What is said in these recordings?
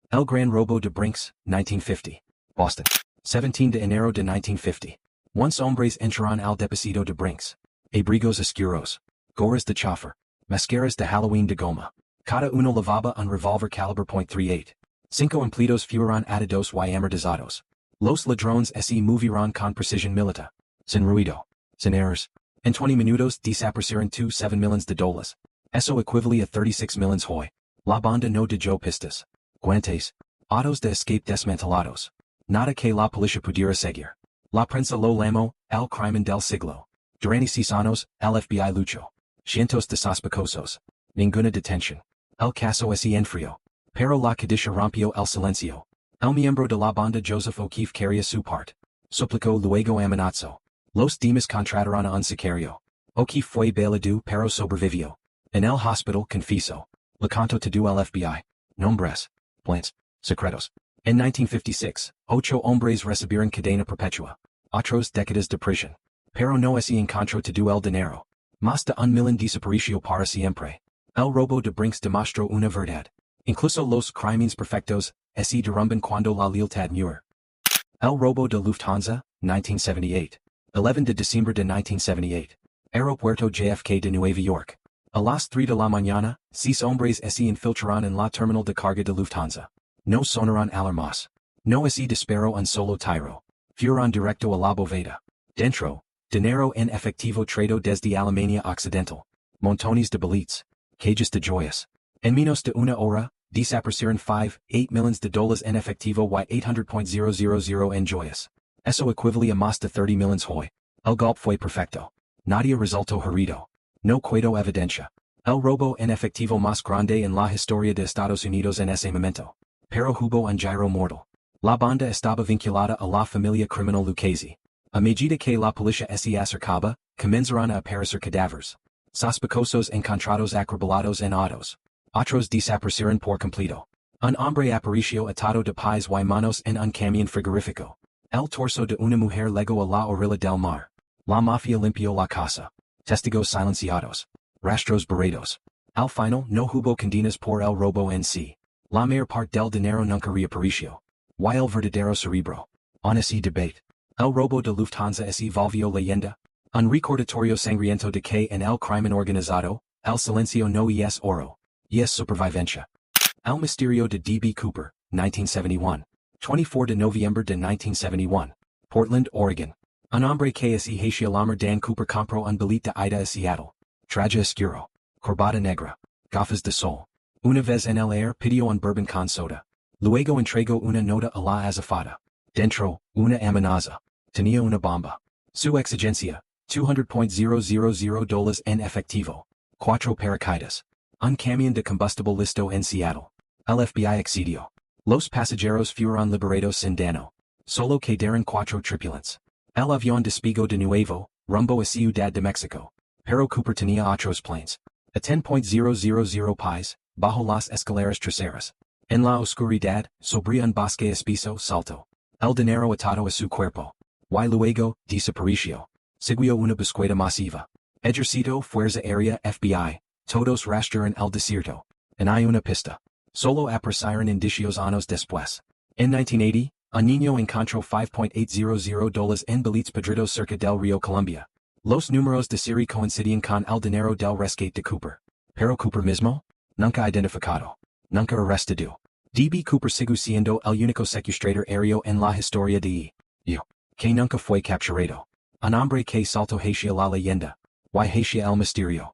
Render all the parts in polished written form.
El Gran Robo de Brinks, 1950. Boston. 17 de enero de 1950. Once hombres entraron al depósito de Brinks. Abrigos oscuros. Gorras de chofer. Mascaras de Halloween de goma. Cada uno lavaba un revolver calibre .38. Cinco empleados fueron atados y amortizados. Los ladrones se movieron con precisión militar. Sin ruido. Sin errors. En 20 minutos desaparecieron $7 millions. Eso equivale a 36 millions hoy. La banda no dio pistas. Guantes. Autos de escape desmantelados. Nada que la policía pudiera seguir. La prensa lo llamó el crimen del siglo. Durante 6 años, el FBI luchó. Cientos de sospechosos. Ninguna detención. El caso se enfrió. Pero la codicia rompió el silencio. El miembro de la banda Joseph O'Keefe quería su parte. Suplicó luego amenazó. Los demás contrataron a un sicario. O'Keefe fue bailado pero sobrevivió. En el hospital confesó. Le contó todo el FBI. Nombres. Plans. Secretos. En 1956, 8 hombres recibieron cadena perpetua. Otros décadas de prisión. Pero no se encontró todo el dinero. Más de $1 million desapareció para siempre. El robo de Brinks demostró una verdad. Incluso los crímenes perfectos se derrumban cuando la lealtad muere. El robo de Lufthansa, 1978. 11 de diciembre de 1978. Aeropuerto JFK de Nueva York. A las 3 de la mañana, 6 hombres se infiltraron en la terminal de carga de Lufthansa. No sonaron alarmas. No se disparó un solo tiro. Fueron directo a la bóveda. Dentro, dinero en efectivo traído desde Alemania Occidental. Montones de billetes. Cajas de joyas. En menos de una hora, desaparecieron $8 millions en efectivo y 800,000 en joyas. Eso equivale a más de 30 millions hoy. El golpe fue perfecto. Nadie resultó herido. No quedó evidencia. El robo en efectivo más grande en la historia de Estados Unidos en ese momento. Pero hubo un giro mortal. La banda estaba vinculada a la familia criminal Lucchese. A medida que la policía se acercaba, comenzaron a aparecer cadáveres. Sospechosos encontrados acribalados en autos. Otros desaparecieron por completo. Un hombre apareció atado de pies y manos en un camión frigorífico. El torso de una mujer legó a la orilla del mar. La mafia limpió la casa. Testigos silenciados. Rastros barridos. Al final no hubo condenas por el robo en sí. La mayor parte del dinero nunca reapareció. Y el verdadero cerebro. On ese debate. El robo de Lufthansa se volvió leyenda. Un recordatorio sangriento de que en el crimen organizado, el silencio no es oro. Es supervivencia. El misterio de D.B. Cooper, 1971. 24 de noviembre de 1971. Portland, Oregon. Un hombre que se hacía llamar Dan Cooper compró un billete de ida a Seattle. Traje oscuro. Corbata negra. Gafas de sol. Una vez en el air pidió un bourbon con soda. Luego entregó una nota a la azafata. Dentro, una amenaza. Tenía una bomba. Su exigencia, $200,000 en efectivo. 4 paracaídas. Un camión de combustible listo en Seattle. El FBI accedió. Los pasajeros fueron liberados sin daño. Solo quedaron 4 tripulantes. El avión despegó de nuevo, rumbo a Ciudad de México. Pero Cooper tenía otros planes. A 10.000 pies, bajo las escaleras traseras. En la oscuridad, sobre un bosque espeso, saltó. El dinero atado a su cuerpo. Y luego, desapareció. Siguió una búsqueda masiva. Ejército, Fuerza Aérea, FBI. Todos rastraron el desierto. En hay una pista. Solo aparecieron indicios años después. En 1980, un niño encontró $5.800 en billetes perdidos cerca del río Columbia. Los números de serie coincidían con el dinero del rescate de Cooper. Pero Cooper mismo? Nunca identificado. Nunca arrestado. D.B. Cooper sigue siendo el único secuestrador aéreo en la historia de que nunca fue capturado. Un hombre que saltó hacia la leyenda. Y hacia el misterio.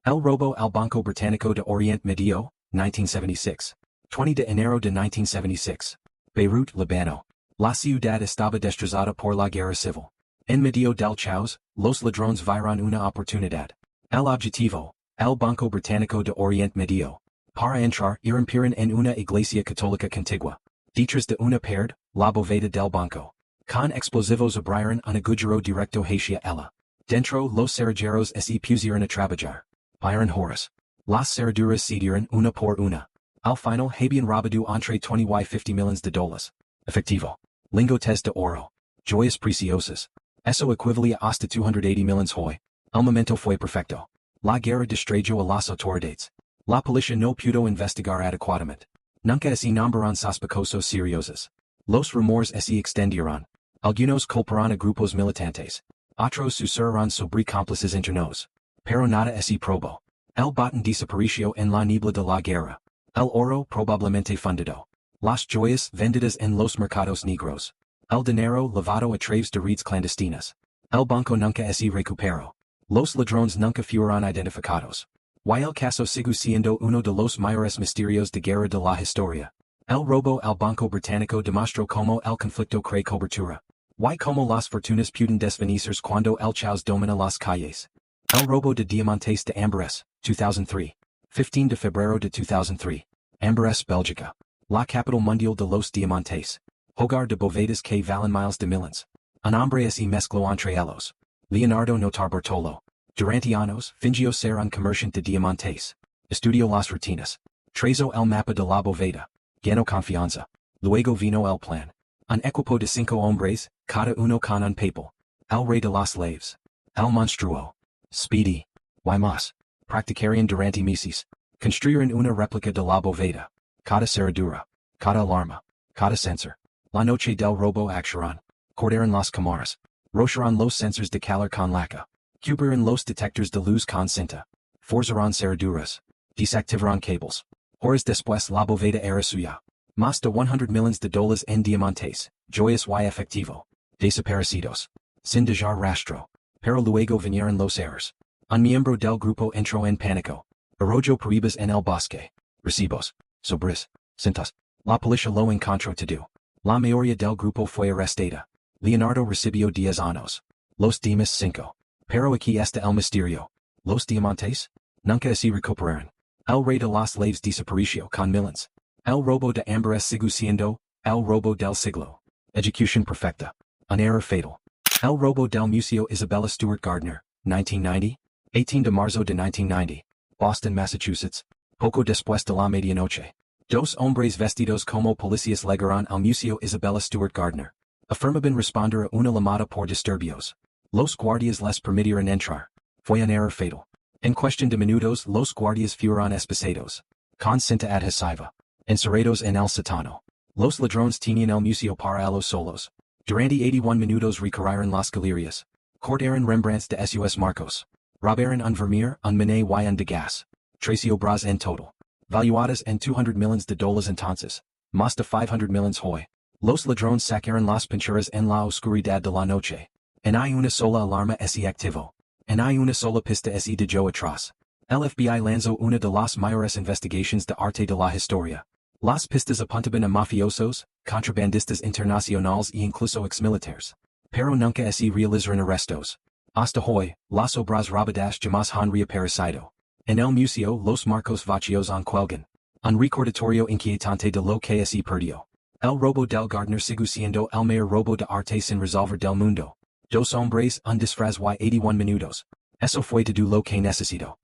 El robo al Banco Británico de Oriente Medio, 1976. 20 de enero de 1976. Beirut, Líbano. La ciudad estaba destrozada por la guerra civil. En medio del caos, los ladrones vieron una oportunidad. El objetivo, el Banco Británico de Oriente Medio. Para entrar, irrumpieron en una iglesia católica contigua. Detrás de una pared, la bóveda del banco. Con explosivos abrieron un agujero directo hacia ella. Dentro, los cerrajeros se pusieron a trabajar. Byron Horace. Las cerraduras se dieron una por una. Al final habían robado entre 20 y 50 millones de dólares. Efectivo. Lingotes de oro. Joyas preciosas. Eso equivale a hasta 280 millones hoy. El momento fue perfecto. La guerra distrayó a las autoridades. La policía no pudo investigar adecuadamente. Nunca se nombraron sospechosos seriosos. Los rumores se extendieron. Algunos culparon a grupos militantes. Otros susurraron sobre cómplices internos. Pero nada se probó. El botín desapareció en la niebla de la guerra. El oro probablemente fundido. Las joyas vendidas en los mercados negros. El dinero lavado a través de redes clandestinas. El banco nunca se recuperó. Los ladrones nunca fueron identificados. Y el caso sigue siendo uno de los mayores misterios de guerra de la historia. El robo al Banco Británico demostró cómo el conflicto crea cobertura. Y cómo las fortunas pueden desvanecerse cuando el caos domina las calles. El robo de diamantes de Amberes, 2003. 15 de febrero de 2003. Amberes, Bélgica. La capital mundial de los diamantes. Hogar de bovedas que valen miles de millions. Un hombre se mezcló entre ellos. Leonardo Notar Bartolo. Durante años, fingió ser un comerciante de diamantes. Estudió las rutinas. Trazó el mapa de la boveda. Ganó confianza. Luego vino el plan. Un equipo de 5 hombres, cada uno con un papel. El rey de las slaves. El monstruo. Speedy. Y más. Practicarían durante meses. Construyeron una réplica de la boveda. Cada cerradura. Cada alarma. Cada sensor. La noche del robo accionaron. Cortaron las cámaras. Rocharon los sensores de calor con laca. Cubrieron los detectores de luz con cinta. Forzaron cerraduras. Desactivaron cables. Horas después la boveda era suya. Más de $100 millones en diamantes, joyas y efectivo. Desaparecidos. Sin dejar rastro. Pero luego vinieron los errores. Un miembro del grupo entró en pánico. Arrojo peribas en el bosque. Recibos. Sobres. Cintas. La policía lo encontró todo. La mayoría del grupo fue arrestada. Leonardo recibió 10 años. Los demás 5. Pero aquí está el misterio. Los diamantes? Nunca se recuperaron. El rey de las slaves desapareció con millions. El robo de Amberes sigue siendo el robo del siglo. Ejecución perfecta. Un error fatal. El robo del Museo Isabella Stewart Gardner, 1990. 18 de marzo de 1990. Boston, Massachusetts. Poco después de la medianoche. Dos hombres vestidos como policías llegaron al Museo Isabella Stewart Gardner. Afirmaban responder a una llamada por disturbios. Los guardias les permitieron entrar. Fue un error fatal. En cuestión de minutos los guardias fueron esposados. Con cinta adhesiva. Encerrados en el sótano. Los ladrones tenían el museo para ellos solos. Durante 81 minutos recorrieron las galerías. Cortaron Rembrandts de sus Marcos. Robaron un Vermeer, un Manet y un Degas. 13 obras en total. Valuadas en $200 millones entonces. Más de 500 millones hoy. Los ladrones sacaron las pinturas en la oscuridad de la noche. En hay una sola alarma se activó. En hay una sola pista se dio atrás. El FBI lanzó una de las mayores investigaciones de arte de la historia. Las pistas apuntaban a mafiosos, contrabandistas internacionales e incluso exmilitares. Pero nunca se realizaron arrestos. Hasta hoy, las obras robadas jamás han reaparecido. En el museo los marcos vacíos en cuelgan. Un recordatorio inquietante de lo que se perdió. El robo del Gardner sigue siendo el mayor robo de arte sin resolver del mundo. Dos hombres, un disfraz y 81 minutos. Eso fue todo lo que necesito.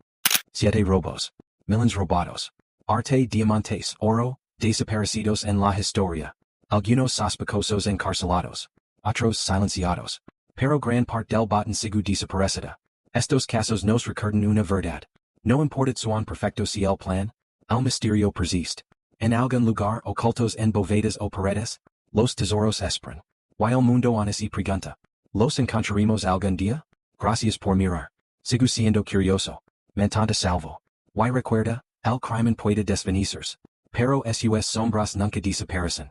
7 robos. Millones robados. Arte, diamantes, oro, desaparecidos en la historia. Algunos sospechosos encarcelados. Otros silenciados. Pero gran parte del botín sigue desaparecida. Estos casos nos recuerdan una verdad. No importa suan perfecto si el plan, el misterio persiste. En algún lugar ocultos en bovedas o paredes, los tesoros esperan. Y el mundo aún se pregunta. ¿Los encontraremos algún día? Gracias por mirar. Sigo siendo curioso. Mantente salvo. Y recuerda, el crimen puede desvanecerse. Pero sus sombras nunca desaparecen.